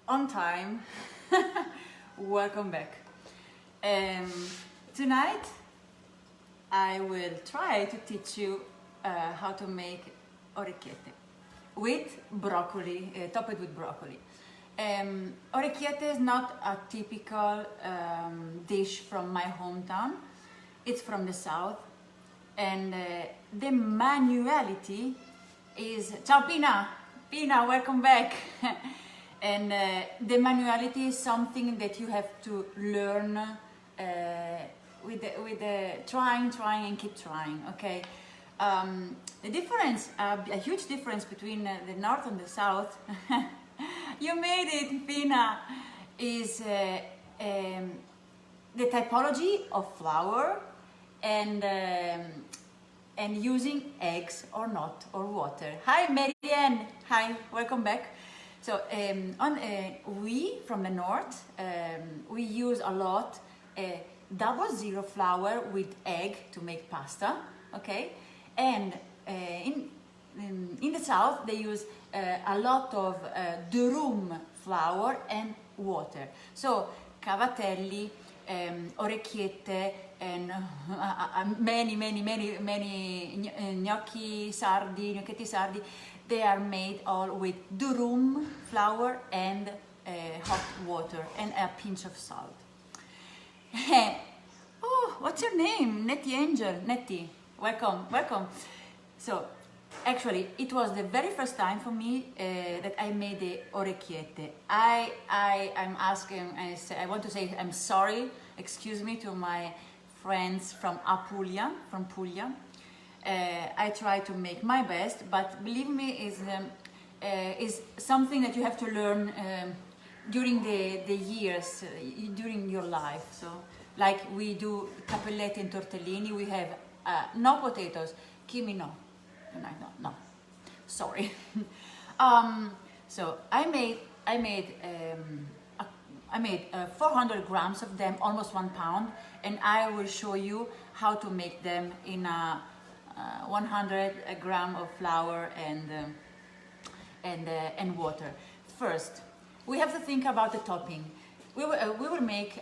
on time. Welcome back. Tonight I will try to teach you how to make orecchiette with broccoli, topped with broccoli. Orecchiette is not a typical dish from my hometown. It's from the south, and the manuality is... Ciao Pina! Pina, welcome back! And the manuality is something that you have to learn with trying and keep trying, okay? The difference, a huge difference between the north and the south, you made it, Pina, is the typology of flour and using eggs or not, or water. Hi Marianne, hi, welcome back. So we from the north, we use a lot 00 flour with egg to make pasta, okay? And in the south they use a lot of durum flour and water. So cavatelli, orecchiette, and many gnocchetti sardi, they are made all with durum flour and hot water and a pinch of salt. Oh, what's your name? Nettie Angel. Nettie, welcome. So actually it was the very first time for me that I made the orecchiette. I'm asking, I want to say I'm sorry, excuse me, to my friends from Apulia, from Puglia. I try to make my best, but believe me, is something that you have to learn during the years, during your life. So, like we do cappelletti and tortellini, we have no potatoes. Kimi, no, sorry. So I made 400 grams of them, almost 1 pound, and I will show you how to make them in a 100 gram of flour and water. First, we have to think about the topping. We will make,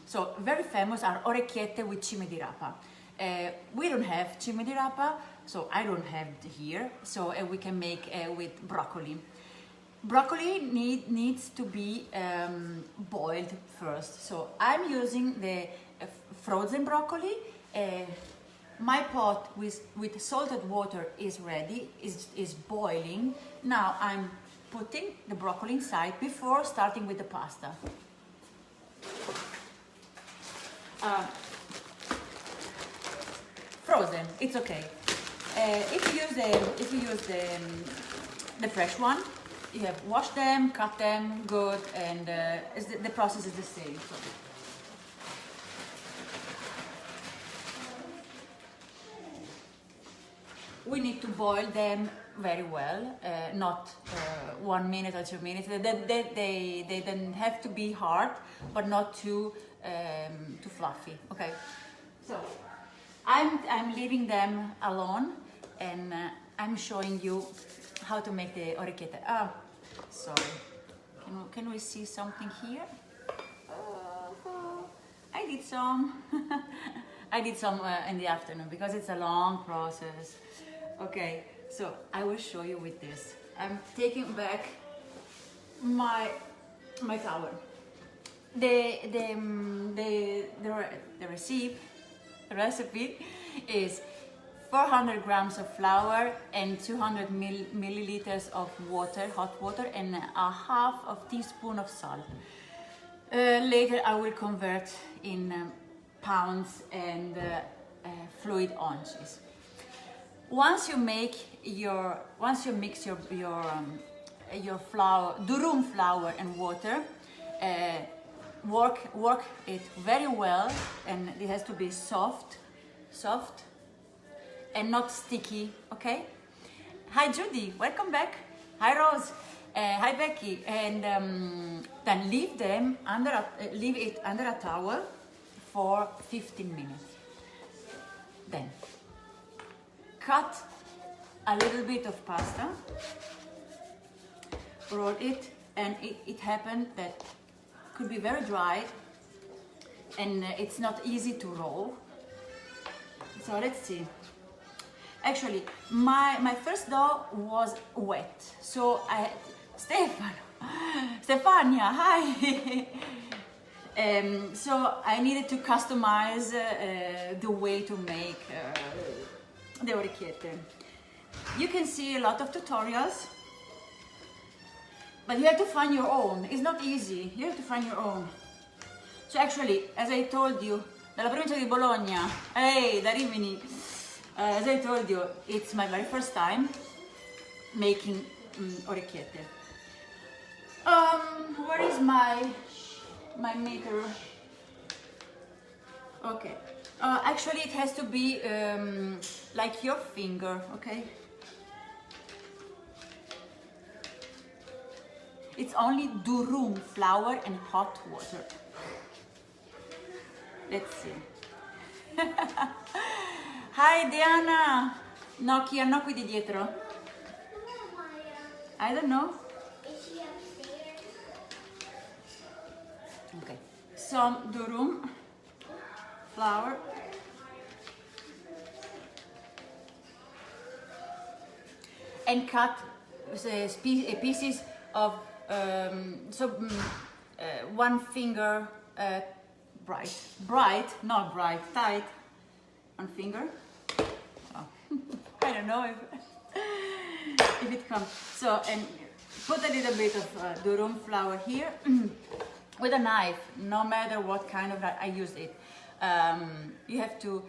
so very famous are orecchiette with cime di rapa. We don't have cime di rapa, so I don't have it here, so we can make with broccoli. Broccoli needs to be boiled first, so I'm using the frozen broccoli. My pot with salted water is ready, is boiling. Now I'm putting the broccoli inside before starting with the pasta. Frozen, it's okay. If you use the fresh one, you have washed them, cut them good, and the process is the same. So. We need to boil them very well, not 1 minute or 2 minutes. They don't have to be hard, but not too fluffy. Okay, so I'm leaving them alone, and I'm showing you how to make the orecchiette. Ah, sorry. Can we see something here? I did some. I did some in the afternoon because it's a long process. Okay, so I will show you with this. I'm taking back my flour. The recipe is 400 grams of flour and 200 milliliters of water, hot water, and a half of teaspoon of salt. Later I will convert in pounds and fluid ounces. Once you mix your flour, durum flour and water, work it very well, and it has to be soft and not sticky. Okay. Hi Judy, welcome back. Hi Rose. Hi Becky. And then leave it under a towel for 15 minutes. Then cut a little bit of pasta, roll it and it happened that could be very dry, and it's not easy to roll. So let's see. Actually, my first dough was wet, so Stefania, hi. So I needed to customize the way to make the orecchiette. You can see a lot of tutorials, but you have to find your own. It's not easy. You have to find your own. So actually, as I told you, dalla provincia di Bologna, hey, da Rimini, as I told you, it's my very first time making orecchiette. Where is my meter? Okay. Actually, it has to be like your finger, okay? It's only durum flour and hot water. Let's see. Hi Diana! No, chi hanno qui di dietro? I don't know. Is she upstairs? Okay. Some durum flour. And cut pieces of one finger not bright, tight. One finger. Oh. I don't know if it comes. So, and put a little bit of durum flour here with a knife, no matter what kind of knife I use it. You have to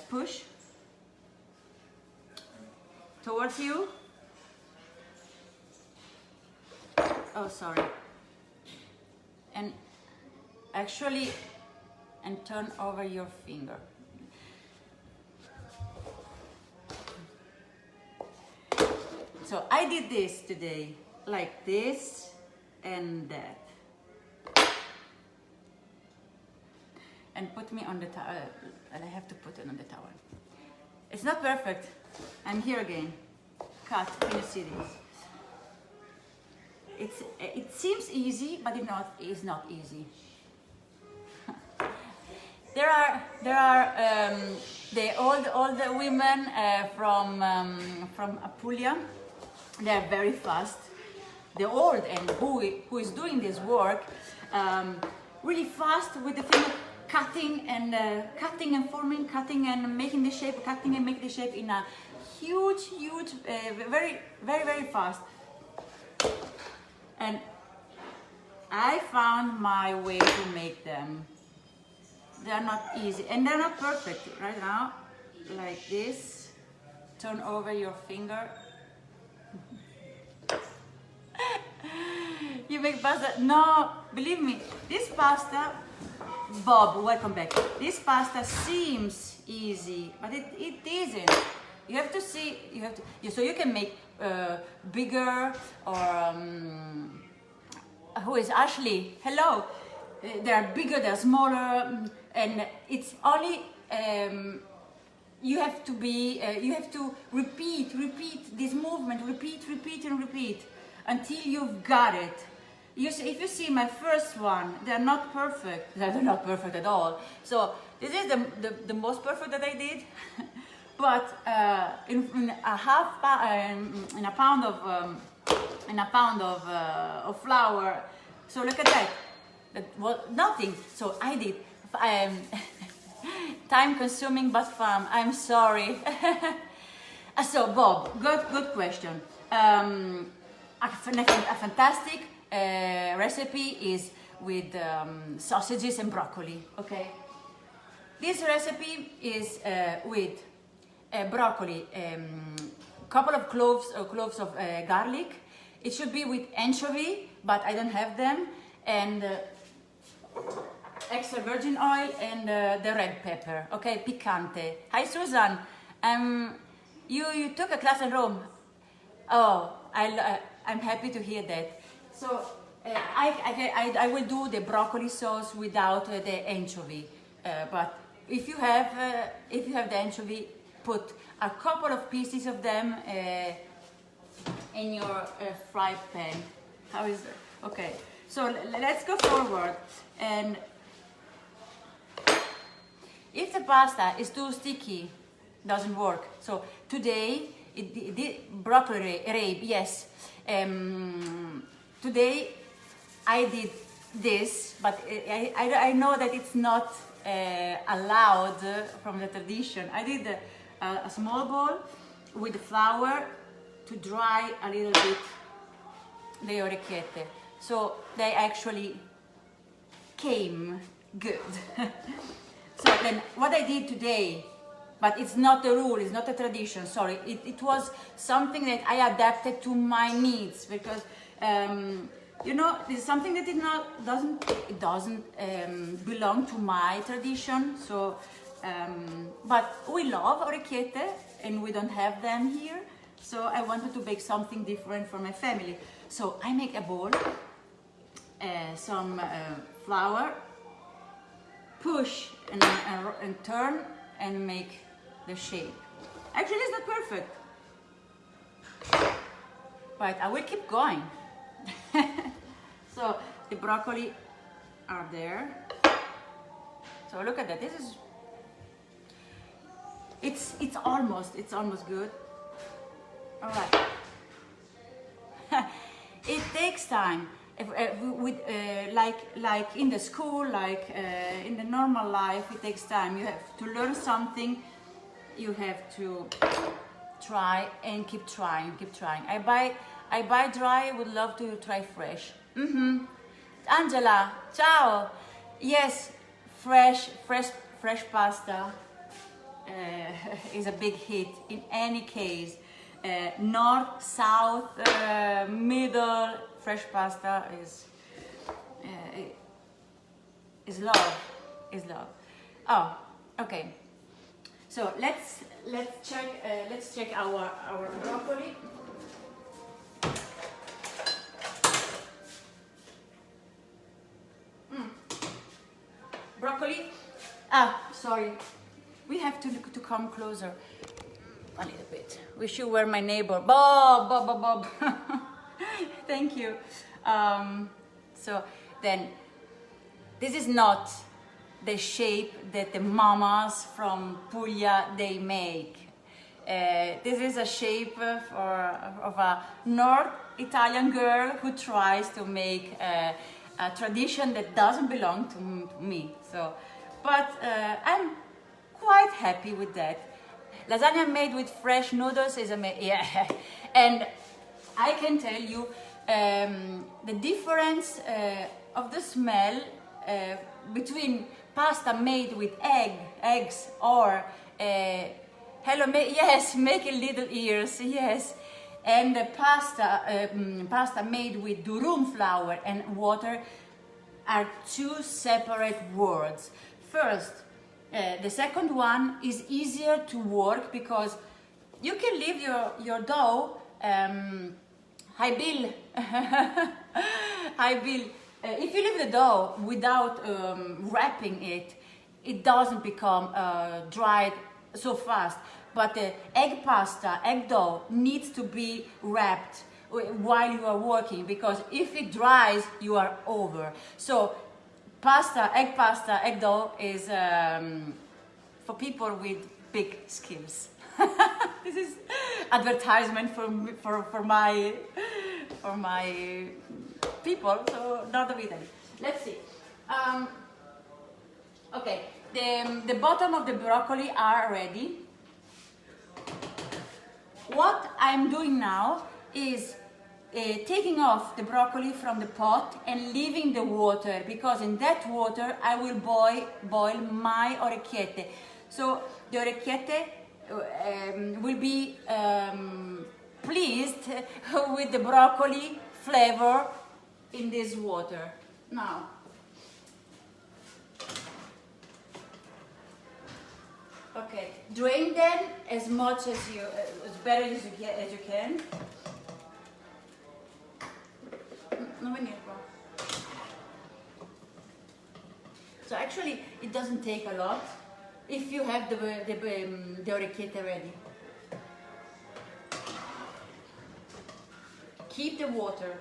push towards you. Oh, sorry. And actually, and turn over your finger. So I did this today, like this and that. And put me on the towel, and I have to put it on the towel. It's not perfect. I'm here again. Cut, can you see this? It seems easy, but it's not easy. There are all the women from Apulia. They are very fast. The old and who is doing this work really fast with the finger, cutting and forming, cutting and making the shape, cutting and making the shape in a huge, very fast. And I found my way to make them. They're not easy and they're not perfect right now. Like this, turn over your finger. You make pasta? No, believe me, this pasta, Bob, welcome back. This pasta seems easy, but it isn't. You have to see, so you can make bigger or, who is Ashley? Hello. They are bigger, they are smaller, and it's only, you have to repeat this movement, repeat until you've got it. If you see my first one, they're not perfect. They're not perfect at all. So this is the most perfect that I did. But in a pound of flour. So look at that. That was nothing. So I did. Time consuming but fun. I'm sorry. So Bob, good question. A fantastic recipe is with sausages and broccoli. Okay. This recipe is with broccoli, couple of cloves of garlic. It should be with anchovy, but I don't have them, and extra virgin oil and the red pepper. Okay, picante. Hi Susan. You took a class in Rome. Oh, I'm happy to hear that. So I will do the broccoli sauce without the anchovy. But if you have the anchovy, put a couple of pieces of them in your fry pan. How is that? Okay, so let's go forward. And if the pasta is too sticky, doesn't work. So today, broccoli rabe, yes. Today I did this, but I know that it's not allowed from the tradition. I did a small bowl with flour to dry a little bit the orecchiette. So they actually came good. So then what I did today, but it's not a rule, it's not a tradition, sorry. It was something that I adapted to my needs because, you know, this is something that doesn't belong to my tradition. So, but we love orecchiette and we don't have them here. So I wanted to bake something different for my family. So I make a bowl, some flour, push and turn and make the shape. Actually, it's not perfect, but I will keep going. So the broccoli are there. So look at that. This is it's almost good. All right. It takes time. Like in the school, like in the normal life, it takes time. You have to learn something. You have to try and keep trying. I buy dry. Would love to try fresh. Angela, ciao. Yes, fresh pasta is a big hit in any case. North, south, middle, fresh pasta is love. Oh, okay. So let's check our broccoli. Broccoli. Sorry. We have to come closer a little bit. Wish you were my neighbor. Bob. Thank you. So then, this is not the shape that the mamas from Puglia they make. This is a shape of a North Italian girl who tries to make a tradition that doesn't belong to me. So, but I'm quite happy with that. Lasagna made with fresh noodles is amazing. Yeah. And I can tell you the difference of the smell between pasta made with eggs or yes, making little ears, yes, and the pasta made with durum flour and water are two separate words. First, the second one is easier to work because you can leave your dough. Hi Bill. Hi Bill. If you leave the dough without wrapping it, it doesn't become dried so fast. But the egg dough needs to be wrapped while you are working because if it dries, you are over. So egg dough is for people with big skills. This is advertisement for my people, so not of Italy. Let's see. Okay, the bottom of the broccoli are ready. What I'm doing now is taking off the broccoli from the pot and leaving the water because in that water I will boil my orecchiette. So the orecchiette will be pleased with the broccoli flavor in this water. Now, okay, drain them as much as better as you can. Non venire qua. So actually, it doesn't take a lot if you have the orecchiette ready. Keep the water.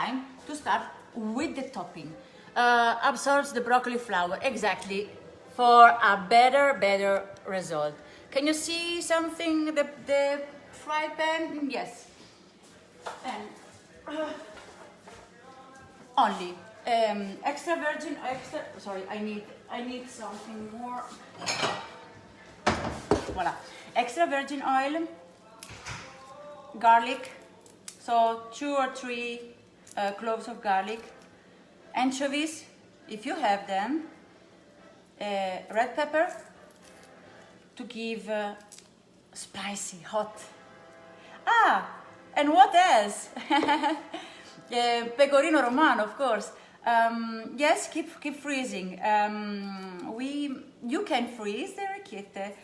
time to start with the topping. Absorbs the broccoli flour, exactly, for a better result. Can you see something, the fry pan? Yes. And only extra virgin, sorry, I need something more. Voila. Extra virgin oil, garlic, so 2 or 3 cloves of garlic, anchovies, if you have them, red pepper to give spicy, hot. Ah, and what else? Pecorino Romano, of course. Yes, keep freezing. You can freeze the orecchiette.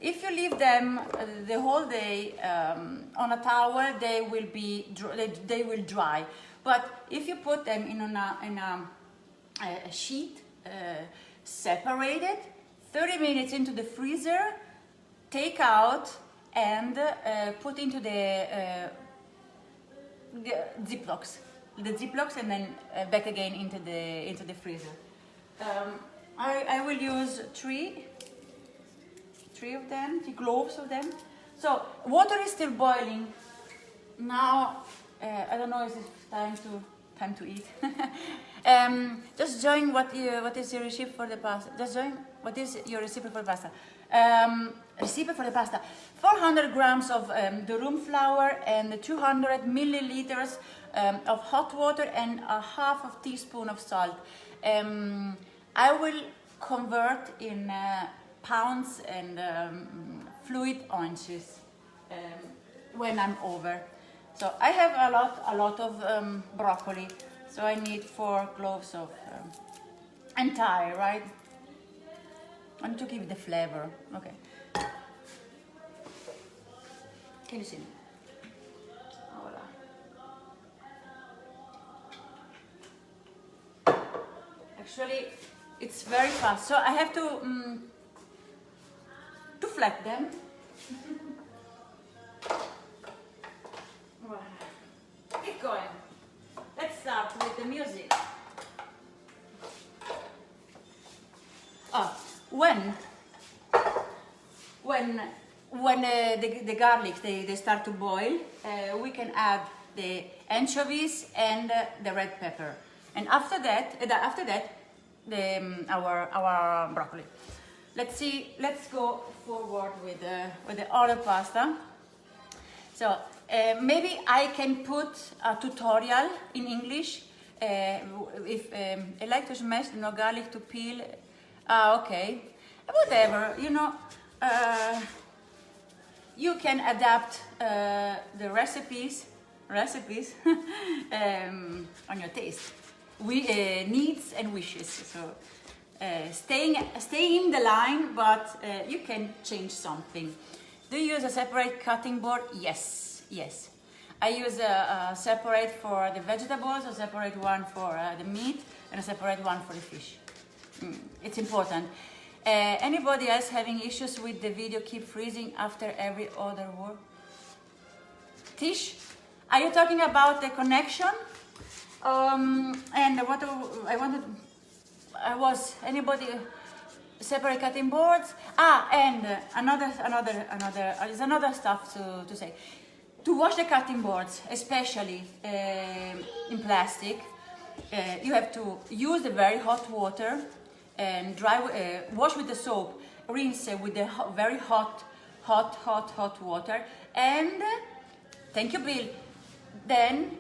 If you leave them the whole day on a towel, they will dry. But if you put them in a sheet, separated, 30 minutes into the freezer, take out and put into the Ziplocs, and then back again into the freezer. I will use three of them, 3 cloves of them. So water is still boiling. Now I don't know if it's time to eat. Just join what is your recipe for the pasta. Just join what is your recipe for the pasta. Recipe for the pasta: 400 grams of durum flour and 200 milliliters of hot water and a half of teaspoon of salt. I will convert in pounds and fluid ounces when I'm over. So I have a lot of broccoli, so I need 4 cloves of entire, right? And to give the flavor. Okay. Can you see me? Voila. Actually, it's very fast, so I have to flat them. Keep going. Let's start with the music. When the garlic they start to boil, we can add the anchovies and the red pepper, and after that our broccoli. Let's go forward with the other pasta. So maybe I can put a tutorial in English. If I like to smash, garlic to peel. Okay, whatever, you can adapt the recipes on your taste, needs and wishes. So staying in the line, but you can change something. Do you use a separate cutting board? Yes. I use a separate for the vegetables, a separate one for the meat, and a separate one for the fish. It's important. Anybody else having issues with the video keep freezing after every other word? Tish, are you talking about the connection? And what I was anybody separate cutting boards? And another stuff to say. To wash the cutting boards, especially in plastic, you have to use the very hot water and wash with the soap, rinse with the very hot water, and thank you, Bill. Then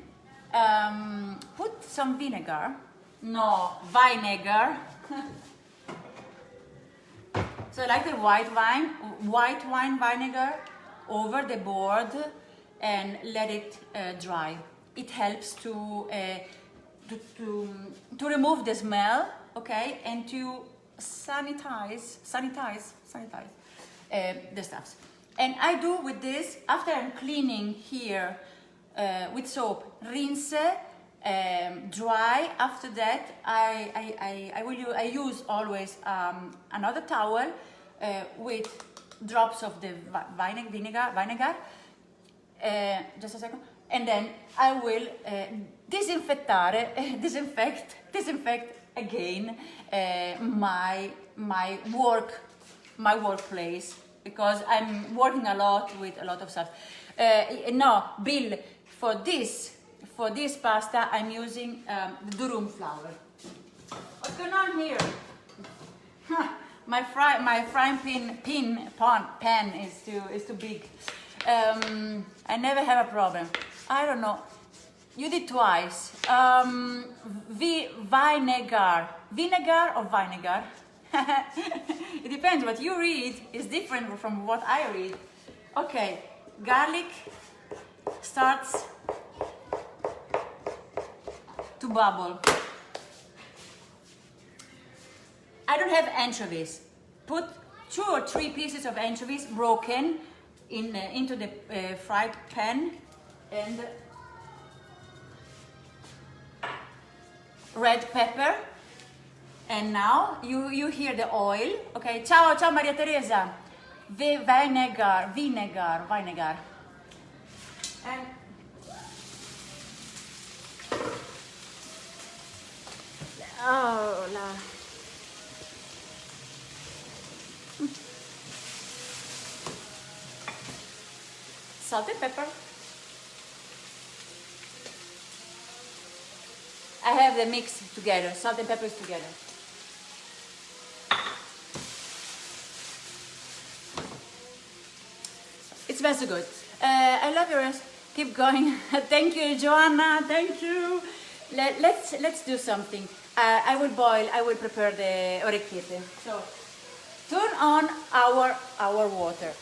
put some vinegar. No, vinegar. So like the white wine vinegar over the board and let it dry. It helps to remove the smell, okay, and to sanitize the stuffs. And I do with this, after I'm cleaning here with soap, rinse, dry. After that, I use always another towel with drops of the vinegar. Just a second. and then I will disinfect again my workplace, because I'm working a lot with a lot of stuff. No, Bill, for this pasta I'm using durum flour. What's going on here? Huh, my frying pan is too big. I never have a problem. I don't know. You did twice. Vinegar or vinegar? It depends. What you read is different from what I read. Okay, garlic starts to bubble. I don't have anchovies. Put 2 or 3 pieces of anchovies broken into the fried pan, and red pepper. And now you hear the oil. Okay, ciao Maria Teresa. Vinegar. And oh la. Salt and pepper. I have the mix together, salt and peppers together. It smells so good. I love yours. Keep going. Thank you, Joanna. Thank you. Let's do something. I will prepare the orecchiette. So turn on our water.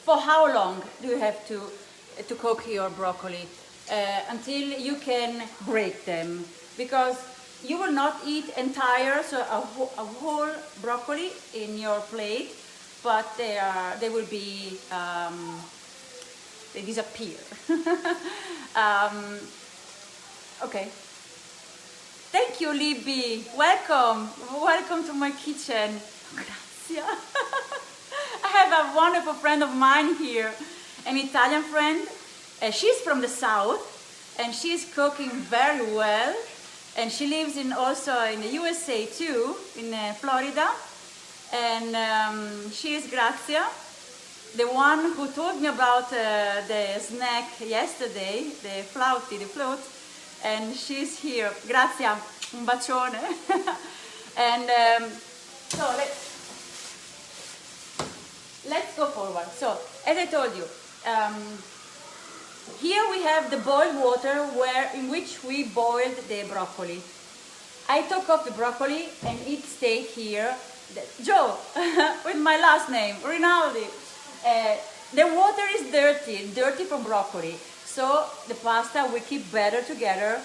For how long do you have to cook your broccoli? Until you can break them, because you will not eat entire, so a whole broccoli in your plate, but they will be they disappear. Okay. Thank you, Libby. Welcome to my kitchen. Grazie. I have a wonderful friend of mine here, an Italian friend. She's from the south, and she's cooking very well. And she lives also in the USA too, in Florida. And she is Grazia, the one who told me about the snack yesterday, the float. And she's here. Grazia, un bacione. And so let's go forward. So, as I told you, here we have the boiled water in which we boiled the broccoli. I took off the broccoli and it stayed here. Joe, with my last name, Rinaldi. The water is dirty from broccoli. So the pasta will keep better together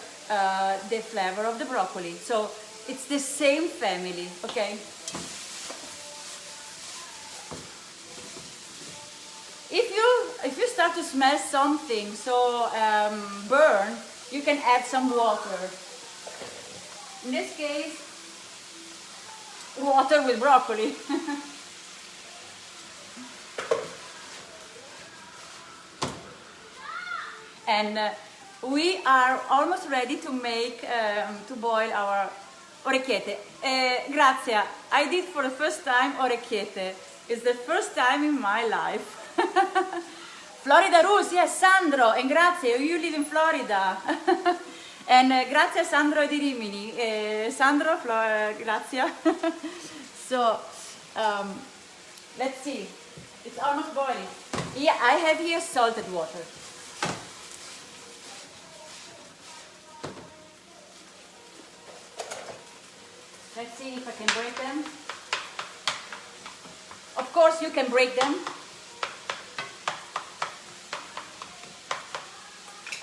the flavor of the broccoli. So it's the same family, okay? If you start to smell something burn, you can add some water. In this case, water with broccoli. And we are almost ready to boil our orecchiette. Grazia, I did for the first time orecchiette. It's the first time in my life. Florida Rus, yes, Sandro, and grazie, you live in Florida. And grazie Sandro di Rimini. Sandro, grazie. So, let's see. It's almost boiling. Yeah, I have here salted water. Let's see if I can break them. Of course, you can break them.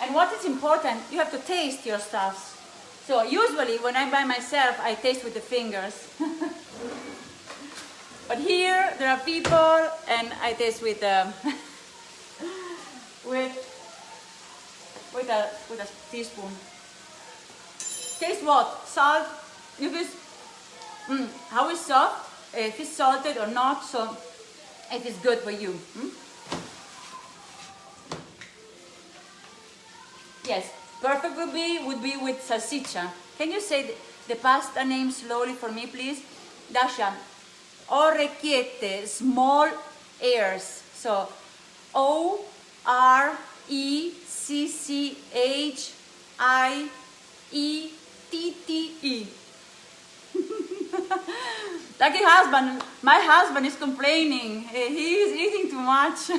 And what is important, you have to taste your stuffs. So usually when I'm by myself, I taste with the fingers. But here there are people, and I taste with with a teaspoon. Taste what? Salt. If it's how is soft? If it's salted or not. So It is good for you. Hmm? Yes, perfect would be with salsiccia. Can you say the pasta name slowly for me, please? Dasha, orecchiette, small ears. So, Orecchiette. Lucky husband, my husband is complaining. He is eating too much.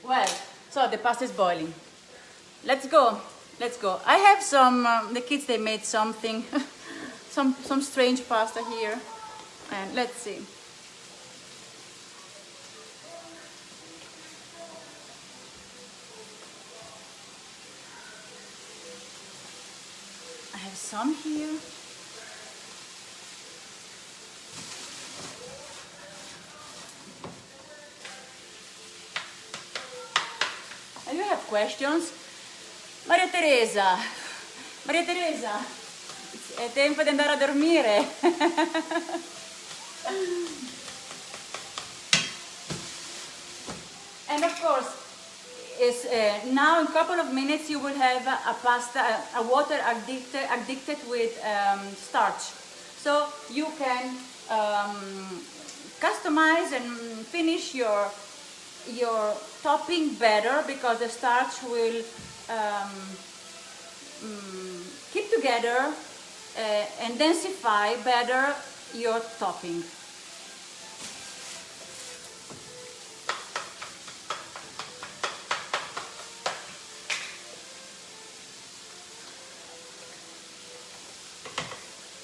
Well, so the pasta is boiling. Let's go. Let's go. I have some, the kids, they made something, some strange pasta here. And let's see. I have some here. And you have questions? Maria Teresa, è tempo di andare a dormire. And of course, now in a couple of minutes you will have a pasta, a water addicted with starch. So you can customize and finish your topping better because the starch will keep together and densify better your topping.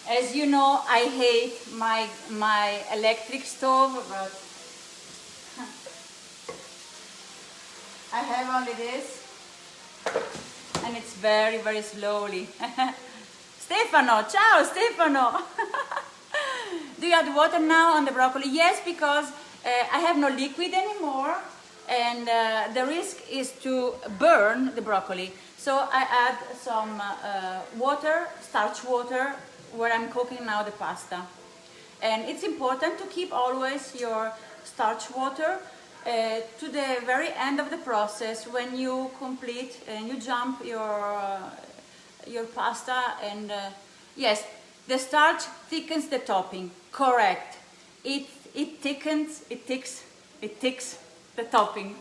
As you know, I hate my electric stove, but I have only this, and it's very, very slowly. Stefano, ciao Stefano! Do you add water now on the broccoli? Yes, because I have no liquid anymore, and the risk is to burn the broccoli. So I add some water, starch water, where I'm cooking now the pasta. And it's important to keep always your starch water to the very end of the process when you complete and you jump your pasta. And yes, the starch thickens the topping. Correct. It thickens the topping.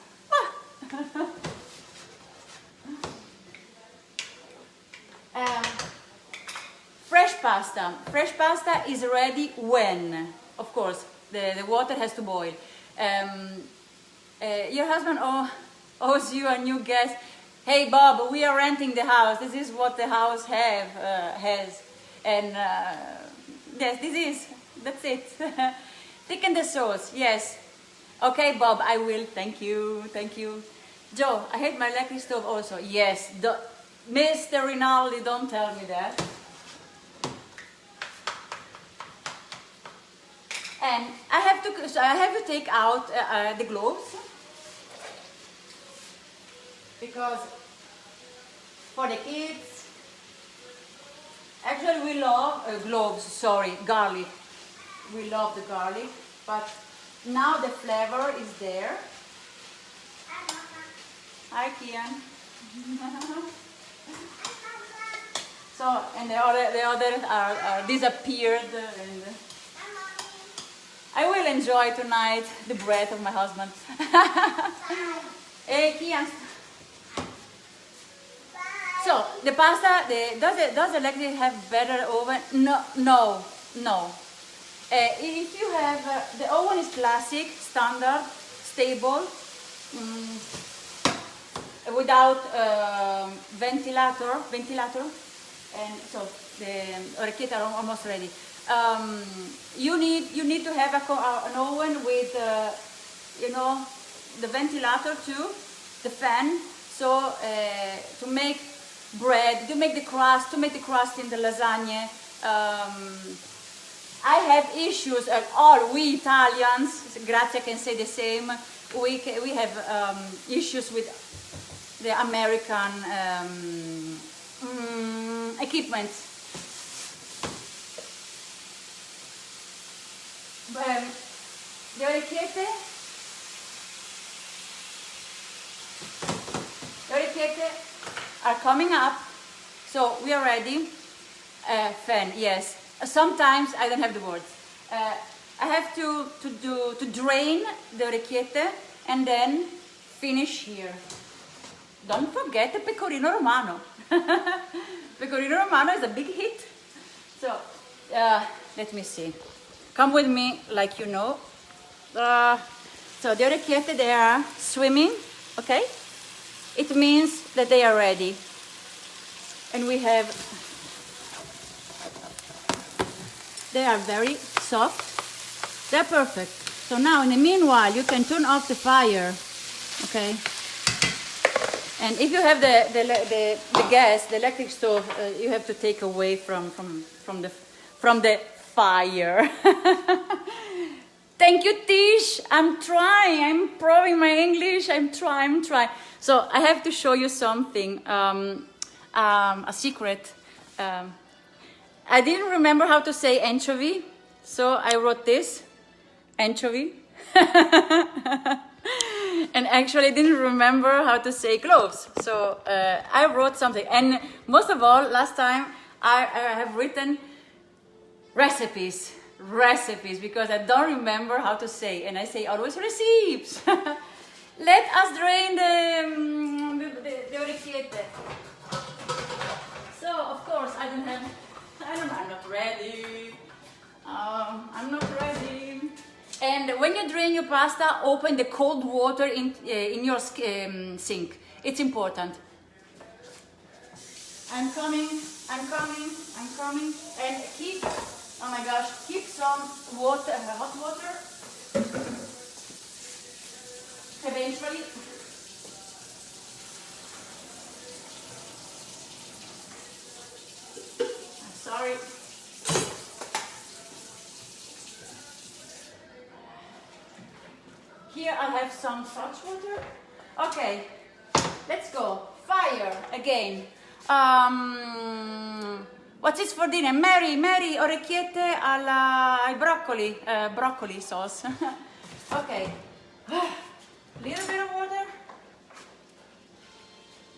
Fresh pasta is ready when, of course, the water has to boil. Your husband owes you a new guest. Hey Bob, we are renting the house. This is what the house has, and yes, that's it. Thicken the sauce. Yes. Okay, Bob, I will. Thank you. Joe, I hate my electric stove also. Yes. Mr. Rinaldi, don't tell me that. And I have to take out the gloves because for the kids, actually we love garlic. We love the garlic, but now the flavor is there. Hi, Kian. So, and the others are disappeared. And I will enjoy tonight the breath of my husband. Hey, Kian. So the pasta, does the electric have better oven? No. If you have the oven is classic, standard, stable, without ventilator, and so the orecchiette are almost ready. You need to have an oven with the ventilator too, the fan, so to make bread, to make the crust in the lasagne. I have issues, all we Italians, Grazia can say the same, we have issues with the American equipment. the orecchiette are coming up, so we are ready. Fan, yes. Sometimes I don't have the words. I have to drain the orecchiette and then finish here. Don't forget the pecorino romano. Pecorino romano is a big hit. So let me see. Come with me, like you know. So the orecchiette, they are swimming, okay? It means that they are ready. And we have, they are very soft. They're perfect. So now in the meanwhile, you can turn off the fire, okay? And if you have the gas, the electric stove, you have to take away from the fire. Thank you, Tish. I'm trying. I'm improving my English. I'm trying. So I have to show you something, a secret. I didn't remember how to say anchovy, so I wrote this, anchovy. And actually I didn't remember how to say cloves, so I wrote something. And most of all, last time I have written recipes, because I don't remember how to say, and I say always recipes. Let us drain the orecchiette. So of course I'm not ready. I'm not ready. And when you drain your pasta, open the cold water in your sink. It's important. I'm coming. And keep, oh my gosh, keep some water, hot water. Eventually. I'm sorry. Here I have some salt water. Okay, let's go. Fire again. What's this for dinner? Mary, orecchiette ai broccoli sauce. Okay, little bit of water.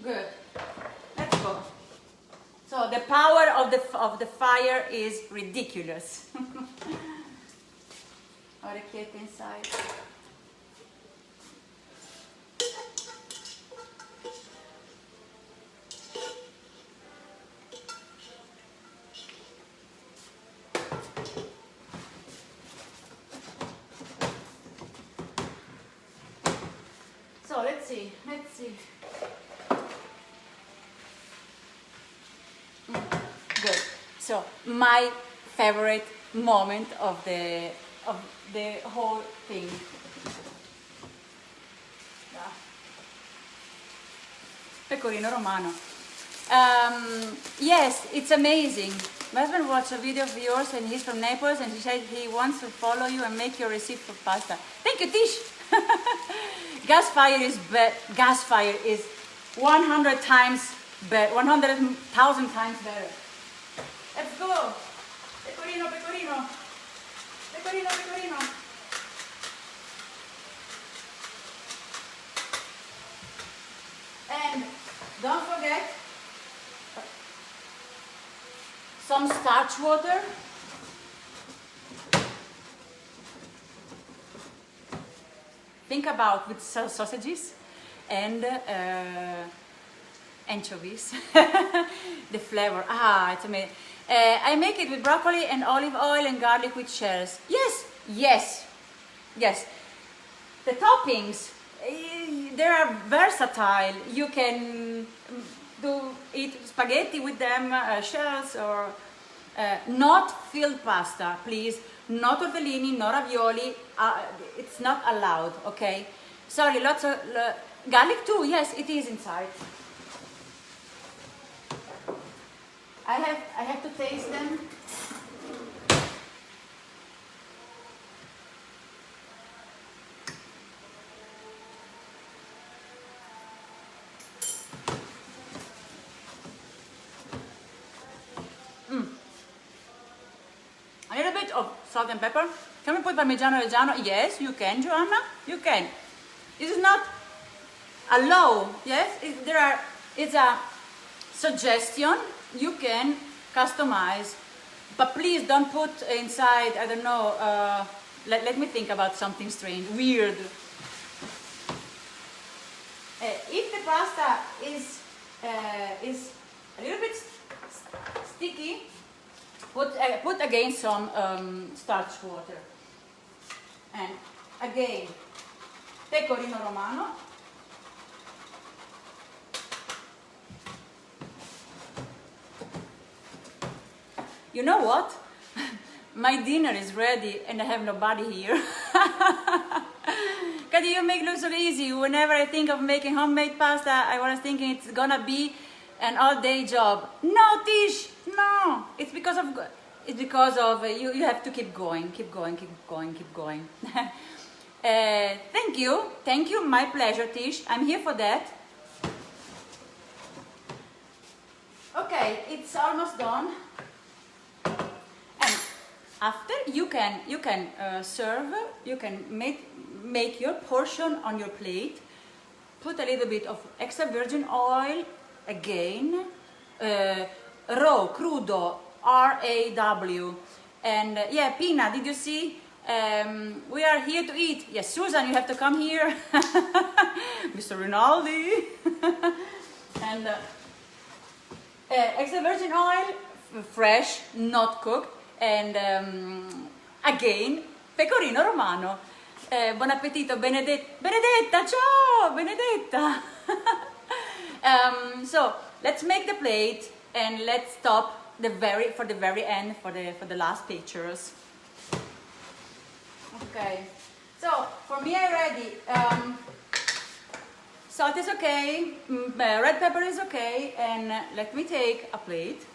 Good. Let's go. So the power of the fire is ridiculous. Orecchiette inside. So let's see. Good. So my favorite moment of the whole thing. Yeah. Pecorino romano. Yes, it's amazing. My husband watched a video of yours and he's from Naples and he said he wants to follow you and make your recipe for pasta. Thank you, Tish. Gas fire is 100 times better, 100,000 times better. Let's go. Pecorino. And don't forget some starch water. Think about with sausages and anchovies. The flavor, it's amazing. I make it with broccoli and olive oil and garlic with shells. Yes. The toppings, they are versatile. You can eat spaghetti with them, shells, or not filled pasta, please. Not tortellini, not ravioli. It's not allowed, okay? Sorry, lots of garlic too. Yes, it is inside. I have to taste them. A little bit bit of salt and pepper. Can we put Parmigiano Reggiano? Yes, you can, Joanna. You can. This is not a law. Yes, it's a suggestion. You can customize, but please don't put inside. I don't know. Let me think about something strange, weird. If the pasta is a little bit sticky, put again some starch water. And again, pecorino romano. You know what? My dinner is ready and I have nobody here. Because you make it look so easy. Whenever I think of making homemade pasta, I was thinking it's gonna be an all-day job. No, Tish, no. It's because of you have to keep going. Thank you, my pleasure, Tish. I'm here for that. Okay, it's almost done. And after you can serve. You can make your portion on your plate. Put a little bit of extra virgin oil again. Raw, crudo, RAW. And yeah, Pina, did you see? We are here to eat. Yes, Susan, you have to come here. Mr. Rinaldi. And extra virgin oil, fresh, not cooked. And again, pecorino romano. Buon appetito, Benedetta, ciao, Benedetta. So let's make the plate and let's stop for the very end for the last pictures. Okay, so for me already, salt is okay, red pepper is okay, and let me take a plate.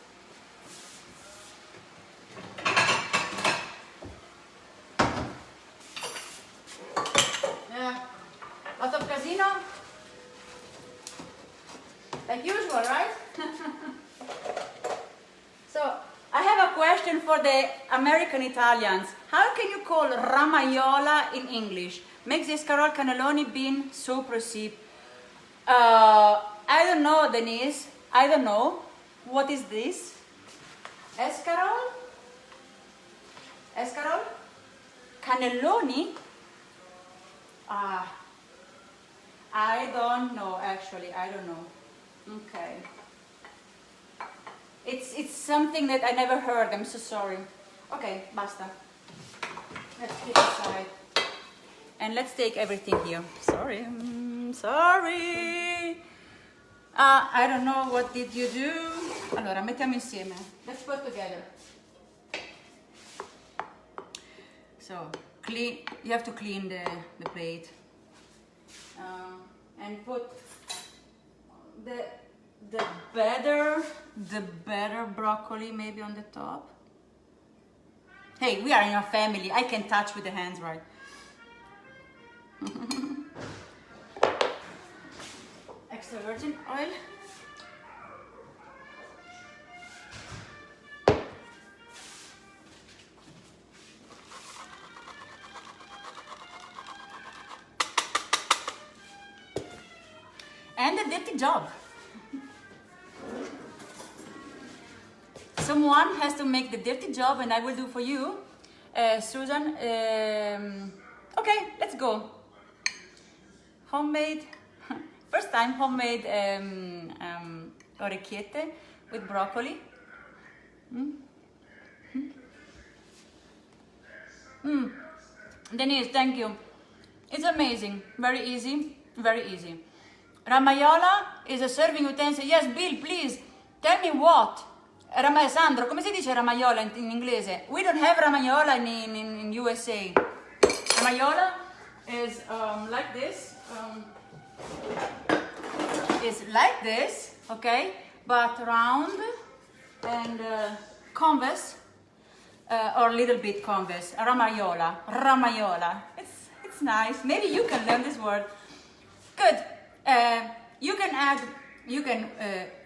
Lot of casino, like usual, right? So I have a question for the American Italians. How can you call ramaiola in English? Makes escarole, cannelloni, bean, soup recipe. I don't know, Denise. I don't know. What is this? Escarole? Escarole? Cannelloni? I don't know, actually. I don't know. Okay. It's something that I never heard. I'm so sorry. Okay, basta. Let's keep it aside. And let's take everything here. Sorry. Sorry. I don't know, what did you do? Allora, mettiamo insieme. Let's put together. So, clean. You have to clean the plate. And put the better broccoli maybe on the top. Hey, we are in a family. I can touch with the hands, right? Extra virgin oil. And a dirty job. Someone has to make the dirty job and I will do for you. Susan, okay, let's go. Homemade, first time homemade orecchiette with broccoli. Denise, thank you. It's amazing, very easy, very easy. Ramaiola is a serving utensil. Yes, Bill, please, tell me what. Sandro, come si dice ramaiola in inglese? We don't have ramaiola in USA. Ramaiola is like this. Is like this, okay? But round and convex or little bit convex. Ramaiola. It's nice. Maybe you can learn this word. Good. You can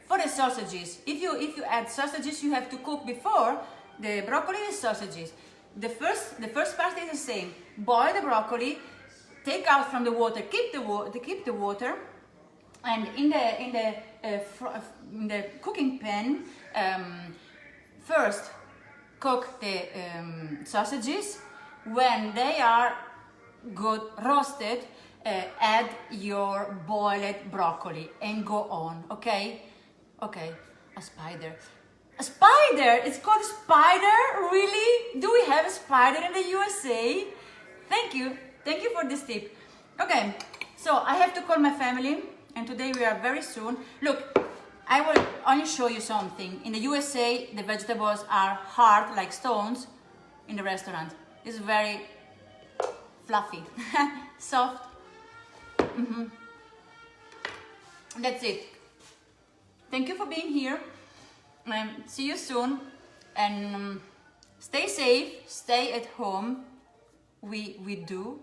for the sausages. If you add sausages, you have to cook before the broccoli and sausages. the first part is the same. Boil the broccoli, take out from the water, keep the water, and in the cooking pan, first cook the sausages. When they are good roasted, add your boiled broccoli and go on. Okay? Okay. A spider. A spider! It's called spider? Really? Do we have a spider in the USA? Thank you. Thank you for this tip. Okay, so I have to call my family, and today we are very soon. Look, I will only show you something. In the USA, the vegetables are hard like stones. In the restaurant, it's very fluffy, soft. That's it. Thank you for being here. See you soon, and stay safe, stay at home. We do,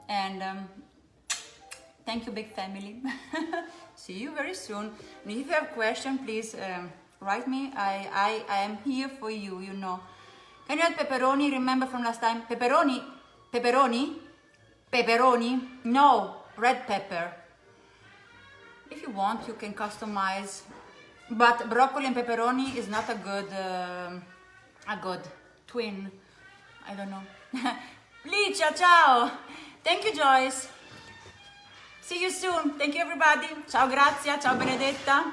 and thank you, big family. See you very soon. And if you have questions, please write me. I am here for you. You know. Can you add pepperoni? Remember from last time? Pepperoni, pepperoni, pepperoni. No, red pepper. If you want, you can customize. But broccoli and pepperoni is not a good twin. I don't know. Licia, ciao. Thank you, Joyce. See you soon. Thank you, everybody. Ciao, Grazia. Ciao, Benedetta.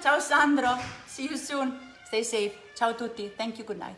Ciao, Sandro. See you soon. Stay safe. Ciao, tutti. Thank you. Good night.